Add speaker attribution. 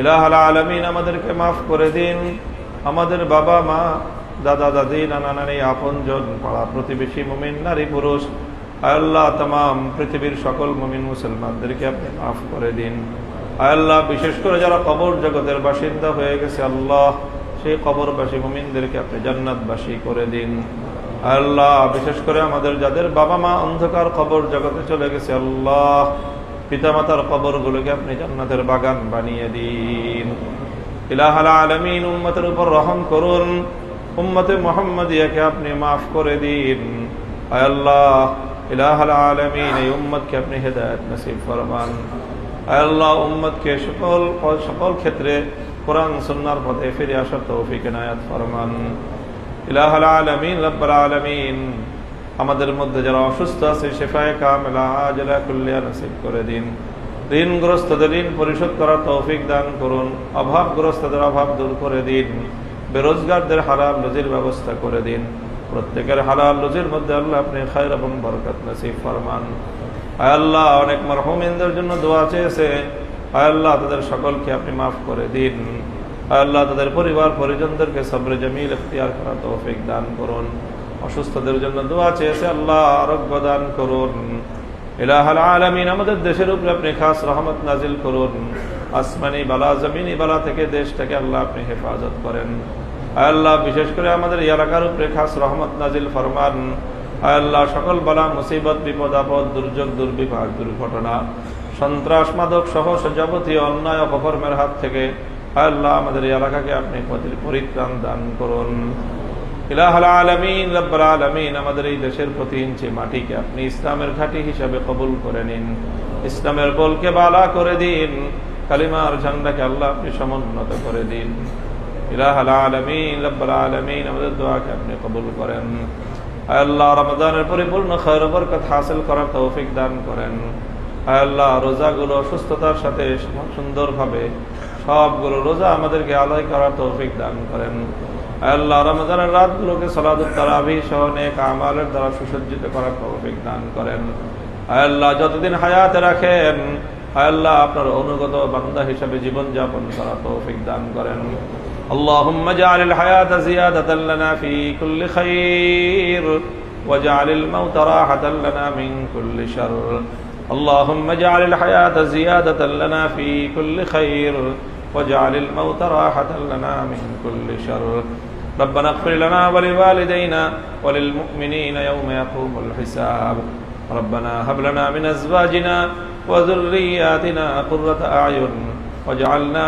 Speaker 1: ইলাহুল আলামিন আমাদেরকে মাফ করে দিন। আমাদের বাবা মা, দাদা দাদি, নানা নানি, আপনজন, পাড়া প্রতিবেশী, মুমিন নারী পুরুষ, আল্লাহ তামাম পৃথিবীর সকল মুমিন মুসলমানদেরকে আপনি মাফ করে দিন। আল্লাহ বিশেষ করে যারা কবর জগতের বাসিন্দা হয়ে গেছে, আল্লাহ সেই কবরবাসী মুমিনদেরকে আপনি জান্নাতবাসী করে দিন। আল্লাহ বিশেষ করে আমাদের যাদের বাবা মা অন্ধকার কবর জগতে চলে গেছে, আল্লাহ পিতামাতার কবরগুলোকে আপনি জান্নাতের বাগান বানিয়ে দিন। ইলাহুল আলামিন উম্মতের উপর রহম করুন। উম্মতে মুহাম্মাদিয়াকে আপনি মাফ করে দিন। আয় আল্লাহ ইলাহুল আলামিন এই উম্মতকে আপনি হেদায়েত নসিব ফরমান। আয় আল্লাহ উম্মতকে সকল ক্ষেত্রে কোরআন সুন্নাহর পথে ফিরে আসার তৌফিক ইনায়াত ফরমান। ইলাহুল আলামিন রব্বুল আলামিন আমাদের মধ্যে যারা অসুস্থ আছে শিফায়ে কামিলা আজলা কুল্লিয়া নসিব করে দিন। ঋণগ্রস্তদের ঋণ পরিশোধ করার তৌফিক দান করুন। অভাবগ্রস্তদের অভাব দূর করে দিন। বেরোজগারদের হালাল রুজির ব্যবস্থা করে দিন। প্রত্যেকের হালাল রুজির মধ্যে আল্লাহ আপনি খায়র এবং বরকত নসিব ফরমান। আয় আল্লাহ অনেক মারহুমিনদের জন্য দোয়া চেয়েছে, আয় আল্লাহ তাদের সকলকে আপনি মাফ করে দিন। আয় আল্লাহ তাদের পরিবার পরিজনদেরকে সবরে জামিল ইখতিয়ার করার তৌফিক দান করুন। অসুস্থদের জন্য দোয়া চেয়েছে, আল্লাহ আরোগ্য দান করুন। ইলাহুল আলামিন আমাদের দেশের উপরে আপনি খাস রহমত নাজিল করুন। আসমানি বালা জমিনি বালা থেকে দেশটাকে আল্লাহ আপনি হেফাজত করেন। আয় আল্লাহ বিশেষ করে আমাদের এলাকার উপরে খাস রহমত নাজিল ফরমান। আয় আল্লাহ সকল বালা মুসিবত বিপদ আপদ দুর্যোগ দুর্বিপাক দুর্ঘটনা সন্ত্রাস মাদক সহ যাবতীয় অন্যায় অপকর্মের হাত থেকে আয় আল্লাহ আমাদের এলাকাকে আপনি পরিত্রাণ দান করুন। ইলাহুল আলামিন রব্বুল আলামিন আমাদের এই দেশের প্রতি ইঞ্চি মাটিকে আপনি ইসলামের ঘাঁটি হিসাবে কবুল করে নিন। ইসলামের বলকে বালা করে দিন। কালিমার ঝান্ডাকে আল্লাহ আপনি সমুন্নত করে দিন। ইলাহুল আলামিন রব্বুল আলামিন আমাদের দোয়াকে আপনি কবুল করেন। আল্লাহ রমজানের পরিপূর্ণ খায়র বরকত হাসিল করার তৌফিক দান করেন। আল্লাহ রোজাগুলো সুস্থতার সাথে সুন্দরভাবে সবগুলো রোজা আমাদেরকে আদায় করার তৌফিক দান করেন। আল্লাহ রমজানের রাতগুলোকে সালাতুত তারাবিহ সহ নেক আমালের দ্বারা সুসজ্জিত করার তৌফিক দান করেন। আল্লাহ যতদিন হায়াতে রাখেন আল্লাহ আপনার অনুগত বান্দা হিসেবে জীবন যাপন করার তৌফিক দান করেন। اللهم اجعل الحياة زيادة لنا في كل خير واجعل الموت راحة لنا من كل شر. اللهم اجعل الحياة زيادة لنا في كل خير واجعل الموت راحة لنا من كل شر. ربنا اغفر لنا ولوالدينا وللمؤمنين يوم يقوم الحساب. ربنا هب لنا من أزواجنا وذرياتنا قرة أعين واجعلنا